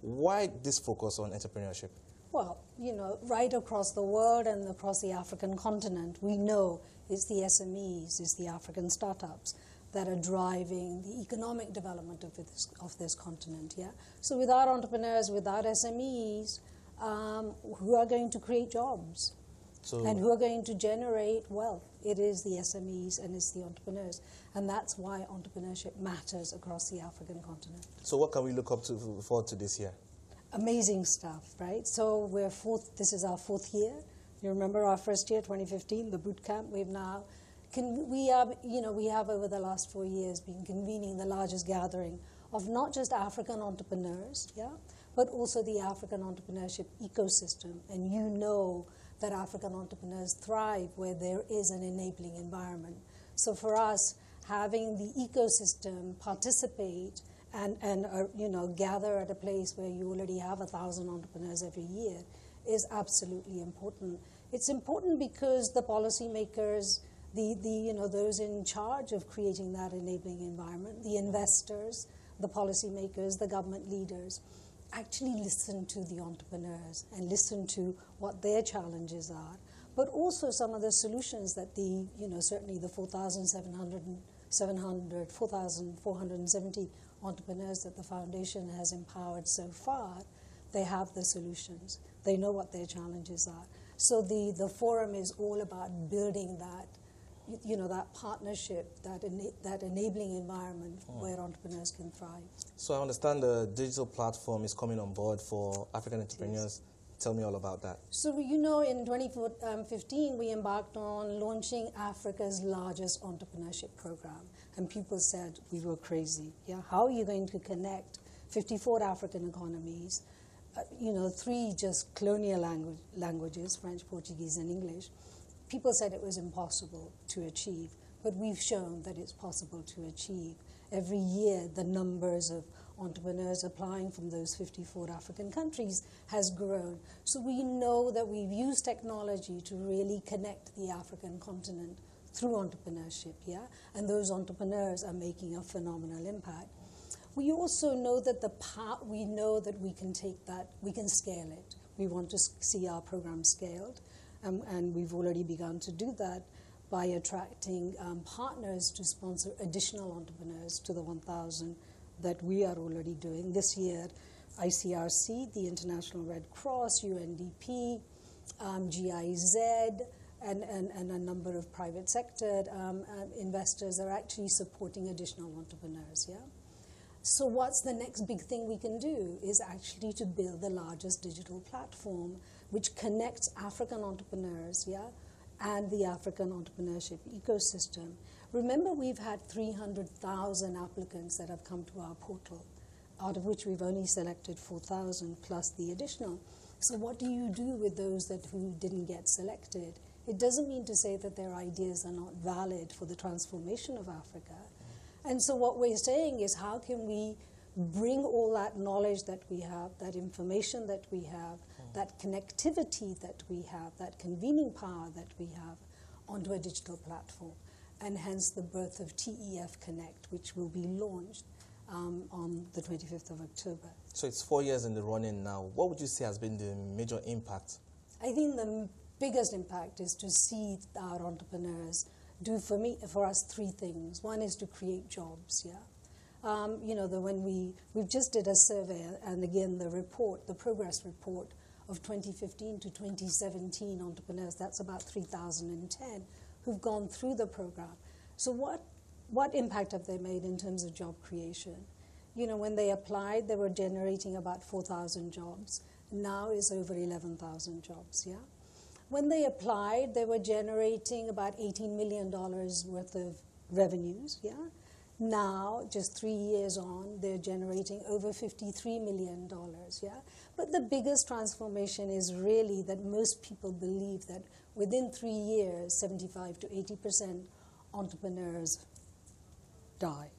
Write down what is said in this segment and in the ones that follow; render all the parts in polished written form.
Why this focus on entrepreneurship? Well, right across the world and across the African continent, we know it's the SMEs, it's the African startups that are driving the economic development of this continent, yeah? So without entrepreneurs, without SMEs, who are going to create jobs? And who are going to generate wealth? It is the SMEs and it's the entrepreneurs. And that's why entrepreneurship matters across the African continent. So what can we look forward to this year? Amazing stuff, right? So this is our 4th year. You remember our first year, 2015, the boot camp. We have over the last 4 years been convening the largest gathering of not just African entrepreneurs, yeah, but also the African entrepreneurship ecosystem. And you know that African entrepreneurs thrive where there is an enabling environment. So for us, having the ecosystem participate and gather at a place where you already have 1,000 entrepreneurs every year is absolutely important. It's important because the policymakers, those in charge of creating that enabling environment, the investors, the policymakers, the government leaders, actually listen to the entrepreneurs and listen to what their challenges are, but also some of the solutions that certainly the 4,470 entrepreneurs that the foundation has empowered so far, they have the solutions. They know what their challenges are. So the forum is all about building that, that partnership, that enabling environment where entrepreneurs can thrive. So I understand the digital platform is coming on board for African entrepreneurs. Yes. Tell me all about that. So, in 2015, we embarked on launching Africa's largest entrepreneurship program. And people said we were crazy. Yeah, how are you going to connect 54 African economies, 3 just colonial languages, French, Portuguese, and English? People said it was impossible to achieve, but we've shown that it's possible to achieve. Every year, the numbers of entrepreneurs applying from those 54 African countries has grown. So we know that we've used technology to really connect the African continent through entrepreneurship, yeah? And those entrepreneurs are making a phenomenal impact. We also know that we can take that, we can scale it. We want to see our program scaled. And we've already begun to do that by attracting partners to sponsor additional entrepreneurs to the 1,000 that we are already doing. This year, ICRC, the International Red Cross, UNDP, GIZ, and a number of private sector investors are actually supporting additional entrepreneurs, yeah? So what's the next big thing we can do is actually to build the largest digital platform which connects African entrepreneurs, yeah, and the African entrepreneurship ecosystem. Remember, we've had 300,000 applicants that have come to our portal, out of which we've only selected 4,000 plus the additional. So what do you do with those who didn't get selected? It doesn't mean to say that their ideas are not valid for the transformation of Africa. And so what we're saying is, how can we bring all that knowledge that we have, that information that we have, that connectivity that we have, that convening power that we have onto a digital platform, and hence the birth of TEF Connect, which will be launched on the 25th of October. So it's 4 years in the running now. What would you say has been the major impact? I think the biggest impact is to see our entrepreneurs do, for us, 3 things. One is to create jobs, yeah. When we just did a survey, and again the progress report of 2015 to 2017 entrepreneurs, that's about 3,010 who've gone through the program. So what impact have they made in terms of job creation? When they applied, they were generating about 4,000 jobs. Now it's over 11,000 jobs, yeah? When they applied, they were generating about $18 million worth of revenues, yeah? Now, just 3 years on, they're generating over $53 million, yeah? But the biggest transformation is really that most people believe that within 3 years, 75 to 80% entrepreneurs die.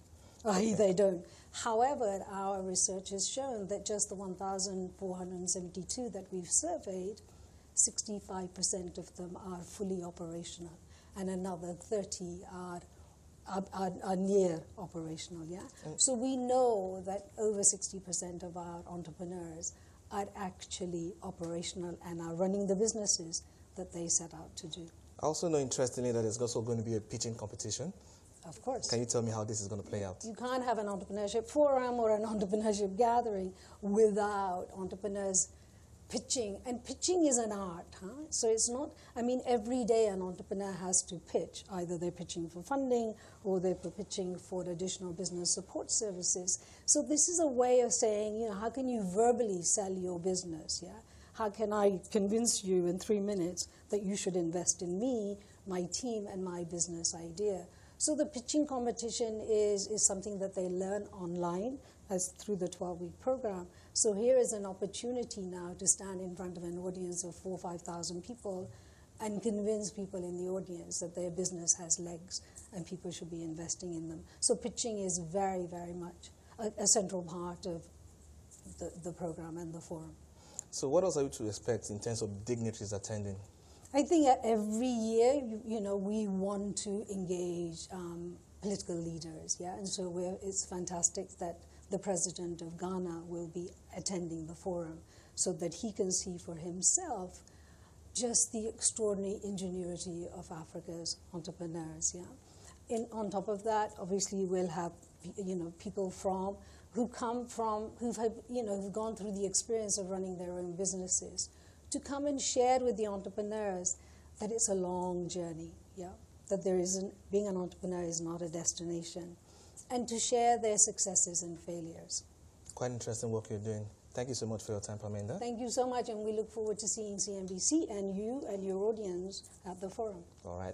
They don't. However, our research has shown that just the 1,472 that we've surveyed, 65% of them are fully operational, and another 30 are are near operational, yeah? So we know that over 60% of our entrepreneurs are actually operational and are running the businesses that they set out to do. I also know, interestingly, that there's also going to be a pitching competition. Of course. Can you tell me how this is going to play out? You can't have an entrepreneurship forum or an entrepreneurship gathering without entrepreneurs pitching. And pitching is an art, huh? So it's not, I mean, every day an entrepreneur has to pitch. Either they're pitching for funding or they're pitching for additional business support services. So this is a way of saying, you know, how can you verbally sell your business, yeah? How can I convince you in 3 minutes that you should invest in me, my team, and my business idea? So the pitching competition is something that they learn online as through the 12-week program. So here is an opportunity now to stand in front of an audience of 4,000 or 5,000 people and convince people in the audience that their business has legs and people should be investing in them. So pitching is very, very much a central part of the program and the forum. So what else are you to expect in terms of dignitaries attending? I think every year, you know, we want to engage political leaders, yeah, and so it's fantastic that the president of Ghana will be attending the forum so that he can see for himself just the extraordinary ingenuity of Africa's entrepreneurs, yeah. On top of that, obviously, we'll have, you know, people who've gone through the experience of running their own businesses, to come and share with the entrepreneurs that it's a long journey, yeah, that being an entrepreneur is not a destination, and to share their successes and failures. Quite interesting work you're doing. Thank you so much for your time, Parminder. Thank you so much, and we look forward to seeing CNBC and you and your audience at the forum. All right.